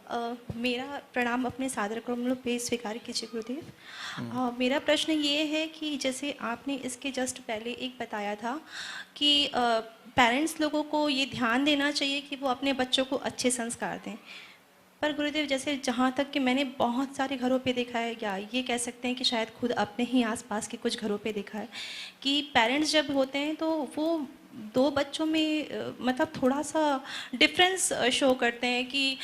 मेरा प्रणाम अपने सादर कमलों पे स्वीकार कीजिए गुरुदेव। मेरा प्रश्न ये है कि जैसे आपने इसके जस्ट पहले एक बताया था कि पेरेंट्स लोगों को ये ध्यान देना चाहिए कि वो अपने बच्चों को अच्छे संस्कार दें। पर गुरुदेव जैसे जहाँ तक कि मैंने बहुत सारे घरों पे देखा है, या ये कह सकते हैं कि शायद खुद अपने ही आसपास के कुछ घरों पे देखा है कि पेरेंट्स जब होते हैं तो वो दो बच्चों में मतलब थोड़ा सा डिफरेंस शो करते हैं कि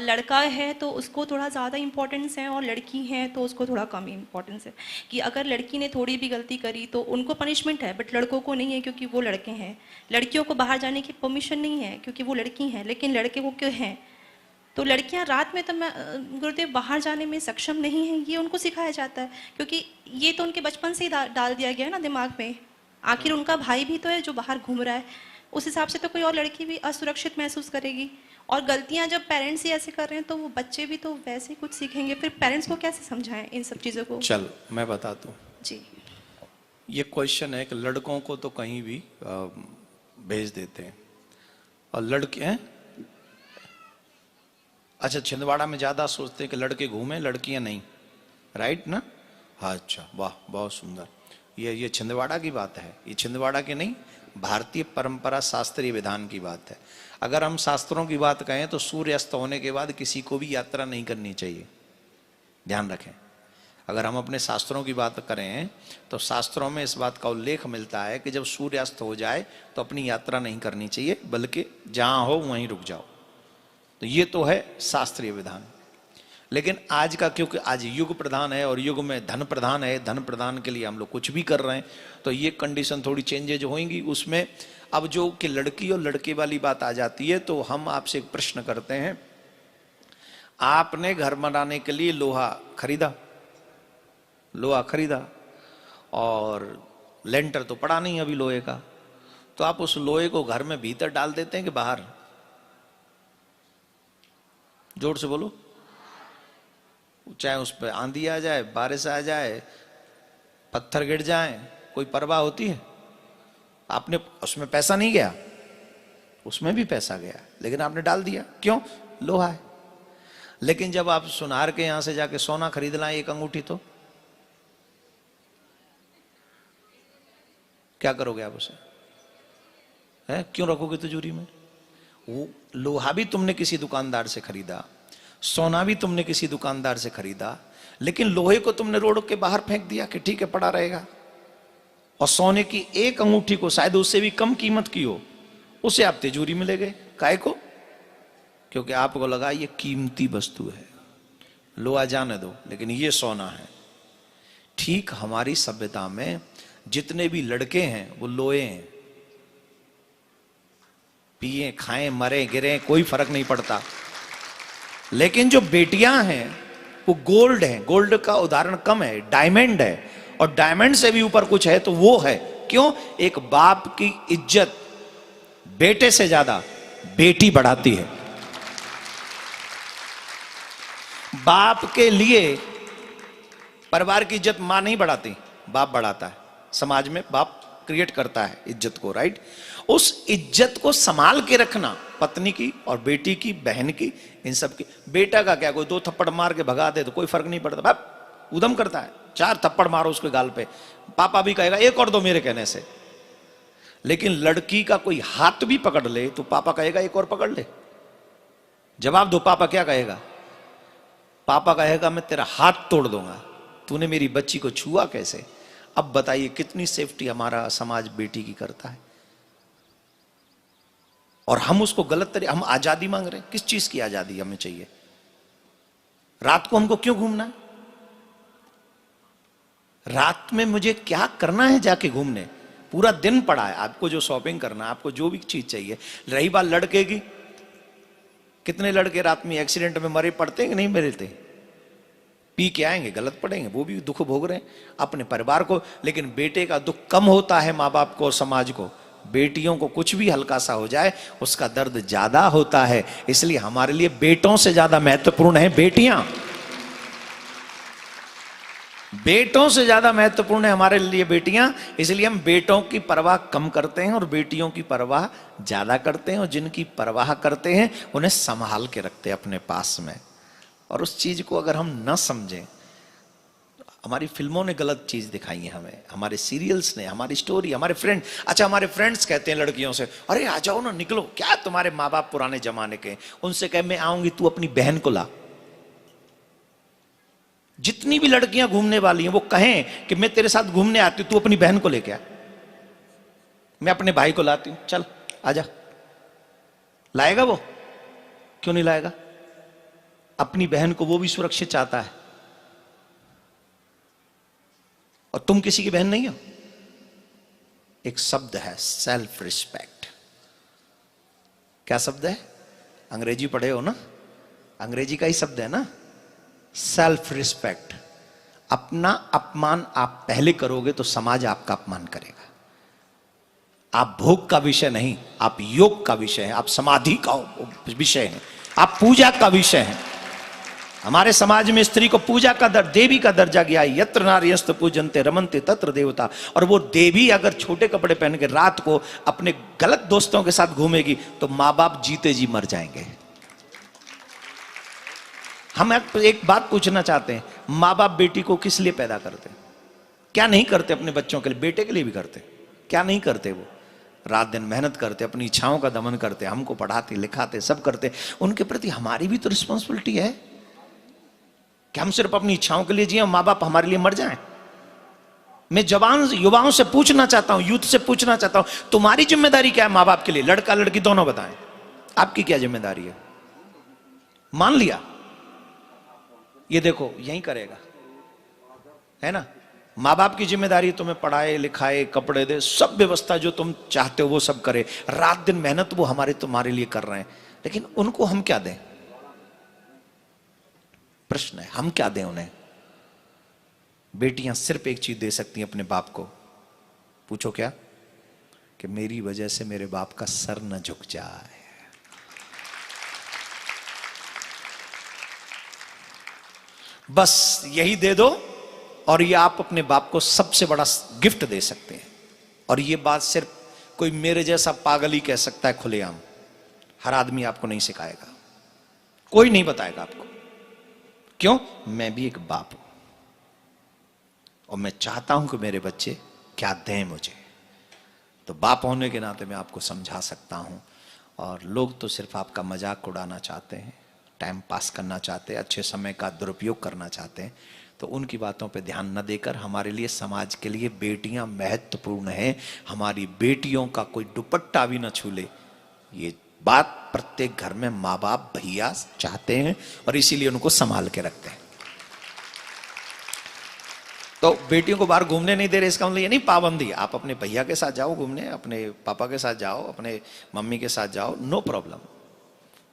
लड़का है तो उसको थोड़ा ज़्यादा इम्पोर्टेंस है और लड़की है तो उसको थोड़ा कम इम्पोर्टेंस है। कि अगर लड़की ने थोड़ी भी गलती करी तो उनको पनिशमेंट है, बट लड़कों को नहीं है क्योंकि वो लड़के हैं। लड़कियों को बाहर जाने की परमिशन नहीं है क्योंकि वो लड़की हैं, लेकिन लड़के को क्यों हैं। तो लड़कियां रात में तो मैं गुरुदेव बाहर जाने में सक्षम नहीं है, ये उनको सिखाया जाता है क्योंकि ये तो उनके बचपन से ही डाल दिया गया है ना दिमाग में। आखिर उनका भाई भी तो है जो बाहर घूम रहा है, उस हिसाब से तो कोई और लड़की भी असुरक्षित महसूस करेगी। और गलतियां जब पेरेंट्स ही ऐसे कर रहे हैं तो वो बच्चे भी तो वैसे ही कुछ सीखेंगे। फिर पेरेंट्स को कैसे समझाएं इन सब चीज़ों को? चल मैं बताता हूँ जी। ये क्वेश्चन है कि लड़कों को तो कहीं भी भेज देते हैं और लड़के हैं। अच्छा, छिंदवाड़ा में ज्यादा सोचते हैं कि लड़के घूमें लड़कियां नहीं, राइट ना? हाँ, अच्छा, वाह, बहुत सुंदर। ये छिंदवाड़ा की बात है, ये छिंदवाड़ा की नहीं, भारतीय परंपरा शास्त्रीय विधान की बात है। अगर हम शास्त्रों की बात कहें तो सूर्यास्त होने के बाद किसी को भी यात्रा नहीं करनी चाहिए, ध्यान रखें। अगर हम अपने शास्त्रों की बात करें तो शास्त्रों में इस बात का उल्लेख मिलता है कि जब सूर्यास्त हो जाए तो अपनी यात्रा नहीं करनी चाहिए, बल्कि जहां हो वहीं रुक जाओ। तो ये तो है शास्त्रीय विधान। लेकिन आज का, क्योंकि आज युग प्रधान है और युग में धन प्रधान है, धन प्रधान के लिए हम लोग कुछ भी कर रहे हैं, तो ये कंडीशन थोड़ी चेंजेज होंगी उसमें। अब जो कि लड़की और लड़के वाली बात आ जाती है तो हम आपसे एक प्रश्न करते हैं। आपने घर बनाने के लिए लोहा खरीदा और लेंटर तो पड़ा नहीं अभी लोहे का, तो आप उस लोहे को घर में भीतर डाल देते हैं कि बाहर? जोर से बोलो। चाहे उस पर आंधी आ जाए, बारिश आ जाए, पत्थर गिर जाए, कोई परवाह होती है? आपने उसमें पैसा नहीं गया, उसमें भी पैसा गया, लेकिन आपने डाल दिया, क्यों? लोहा है। लेकिन जब आप सुनार के यहां से जाके सोना खरीद लाएं एक अंगूठी, तो क्या करोगे आप उसे? है क्यों रखोगे तिजोरी में? वो लोहा भी तुमने किसी दुकानदार से खरीदा, सोना भी तुमने किसी दुकानदार से खरीदा, लेकिन लोहे को तुमने रोड के बाहर फेंक दिया कि ठीक है पड़ा रहेगा। और सोने की एक अंगूठी को शायद उससे भी कम कीमत की हो, उसे आप तिजोरी में ले गए। काहे को? क्योंकि आपको लगा ये कीमती वस्तु है, लोहा जाने दो, लेकिन ये सोना है। ठीक हमारी सभ्यता में जितने भी लड़के हैं वो लोहे हैं, पिए खाएं मरे गिरे कोई फर्क नहीं पड़ता। लेकिन जो बेटियां हैं वो गोल्ड है, गोल्ड का उदाहरण कम है, डायमंड है, और डायमंड से भी ऊपर कुछ है तो वो है। क्यों? एक बाप की इज्जत बेटे से ज्यादा बेटी बढ़ाती है। बाप के लिए परिवार की इज्जत मां नहीं बढ़ाती, बाप बढ़ाता है। समाज में बाप क्रिएट करता है इज्जत को, राइट? उस इज्जत को संभाल के रखना, पत्नी की और बेटी की, बहन की, इन सब की। बेटा का क्या, कोई दो थप्पड़ मार के भगा दे तो कोई फर्क नहीं पड़ता, बाप उदम करता है, चार थप्पड़ मारो उसके गाल पे, पापा भी कहेगा एक और दो मेरे कहने से। लेकिन लड़की का कोई हाथ भी पकड़ ले तो पापा कहेगा एक और पकड़ ले। जवाब दो, पापा क्या कहेगा? पापा कहेगा मैं तेरा हाथ तोड़ दूंगा, तूने मेरी बच्ची को छुआ कैसे? अब बताइए कितनी सेफ्टी हमारा समाज बेटी की करता है, और हम उसको गलत तरीके, हम आजादी मांग रहे हैं। किस चीज की आजादी हमें चाहिए? रात को हमको क्यों घूमना है? रात में मुझे क्या करना है जाके घूमने? पूरा दिन पड़ा है, आपको जो शॉपिंग करना है, आपको जो भी चीज चाहिए। रही बात लड़के की, कितने लड़के रात में एक्सीडेंट में मरे पड़ते हैं कि नहीं मरते? पी के आएंगे, गलत पड़ेंगे, वो भी दुख भोग रहे हैं अपने परिवार को। लेकिन बेटे का दुख कम होता है माँ बाप को और समाज को। बेटियों को कुछ भी हल्का सा हो जाए उसका दर्द ज्यादा होता है। इसलिए हमारे लिए बेटों से ज्यादा महत्वपूर्ण है बेटियां। बेटों से ज्यादा महत्वपूर्ण है हमारे लिए बेटियां। इसलिए हम बेटों की परवाह कम करते हैं और बेटियों की परवाह ज्यादा करते हैं, और जिनकी परवाह करते हैं उन्हें संभाल के रखते हैं अपने पास में। और उस चीज को अगर हम न समझें, हमारी फिल्मों ने गलत चीज दिखाई है हमें, हमारे सीरियल्स ने, हमारी स्टोरी, हमारे फ्रेंड, अच्छा हमारे फ्रेंड्स कहते हैं लड़कियों से, अरे आ जाओ ना, निकलो, क्या तुम्हारे माँ बाप पुराने जमाने के, उनसे कह मैं आऊंगी, तू अपनी बहन को ला। जितनी भी लड़कियां घूमने वाली हैं वो कहें कि मैं तेरे साथ घूमने आती हूं, तू अपनी बहन को लेके आ, मैं अपने भाई को लाती हूं, चल आजा। लाएगा वो? क्यों नहीं लाएगा? अपनी बहन को वो भी सुरक्षित चाहता है, और तुम किसी की बहन नहीं हो। एक शब्द है सेल्फ रिस्पेक्ट। क्या शब्द है? अंग्रेजी पढ़े हो ना, अंग्रेजी का ही शब्द है ना, सेल्फ रिस्पेक्ट। अपना अपमान आप पहले करोगे तो समाज आपका अपमान करेगा। आप भोग का विषय नहीं, आप योग का विषय है, आप समाधि का विषय है, आप पूजा का विषय है। हमारे समाज में स्त्री को पूजा का देवी का दर्जा गया है। यत्र नार्यस्त पूजन्ते रमन्ते तत्र देवता। और वो देवी अगर छोटे कपड़े पहन के रात को अपने गलत दोस्तों के साथ घूमेगी तो माँ बाप जीते जी मर जाएंगे। हम एक बात पूछना चाहते हैं, माँ बाप बेटी को किस लिए पैदा करते? क्या नहीं करते अपने बच्चों के लिए? बेटे के लिए भी करते, क्या नहीं करते? वो रात दिन मेहनत करते, अपनी इच्छाओं का दमन करते, हमको पढ़ाते लिखाते, सब करते। उनके प्रति हमारी भी तो रिस्पॉन्सिबिलिटी है कि हम सिर्फ अपनी इच्छाओं के लिए जिए, माँ बाप हमारे लिए मर जाएं। मैं जवान युवाओं से पूछना चाहता हूं, यूथ से पूछना चाहता हूं, तुम्हारी जिम्मेदारी क्या है माँ बाप के लिए? लड़का लड़की दोनों बताएं, आपकी क्या जिम्मेदारी है? मान लिया, ये देखो यही करेगा, है ना? माँ बाप की जिम्मेदारी तुम्हें पढ़ाए लिखाए, कपड़े दे, सब व्यवस्था जो तुम चाहते हो वो सब करे, रात दिन मेहनत वो तुम्हारे लिए कर रहे हैं, लेकिन उनको हम क्या दें? प्रश्न है, हम क्या दें उन्हें? बेटियां सिर्फ एक चीज दे सकती हैं अपने बाप को, पूछो क्या? कि मेरी वजह से मेरे बाप का सर न झुक जाए। बस यही दे दो और ये आप अपने बाप को सबसे बड़ा गिफ्ट दे सकते हैं। और ये बात सिर्फ कोई मेरे जैसा पागल ही कह सकता है खुलेआम, हर आदमी आपको नहीं सिखाएगा, कोई नहीं बताएगा आपको। क्यों? मैं भी एक बाप हूं और मैं चाहता हूं कि मेरे बच्चे क्या दें मुझे, तो बाप होने के नाते मैं आपको समझा सकता हूं। और लोग तो सिर्फ आपका मजाक उड़ाना चाहते हैं, टाइम पास करना चाहते हैं, अच्छे समय का दुरुपयोग करना चाहते हैं, तो उनकी बातों पे ध्यान न देकर हमारे लिए, समाज के लिए बेटियां महत्वपूर्ण हैं। हमारी बेटियों का कोई दुपट्टा भी न छू ले, ये बात प्रत्येक घर में माँ बाप भैया चाहते हैं और इसीलिए उनको संभाल के रखते हैं। तो बेटियों को बाहर घूमने नहीं दे रहे, इसका मतलब ये नहीं पाबंदी। आप अपने भैया के साथ जाओ घूमने, अपने पापा के साथ जाओ, अपने मम्मी के साथ जाओ, नो प्रॉब्लम,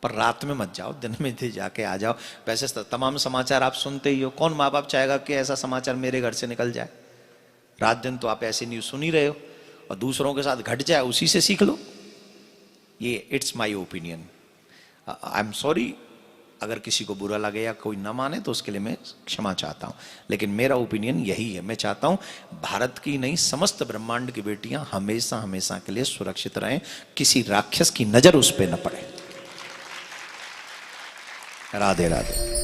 पर रात में मत जाओ, दिन में जाके आ जाओ। वैसे तमाम समाचार आप सुनते ही हो, कौन माँ बाप चाहेगा कि ऐसा समाचार मेरे घर से निकल जाए? रात दिन तो आप ऐसी न्यूज़ सुन ही रहे हो, और दूसरों के साथ घट जाए उसी से सीख लो। ये it's my opinion, I am sorry अगर किसी को बुरा लगे या कोई ना माने तो उसके लिए मैं क्षमा चाहता हूँ, लेकिन मेरा ओपिनियन यही है। मैं चाहता हूँ भारत की नहीं, समस्त ब्रह्मांड की बेटियां हमेशा हमेशा के लिए सुरक्षित रहें, किसी राक्षस की नजर उस पर न पड़े। राधे राधे।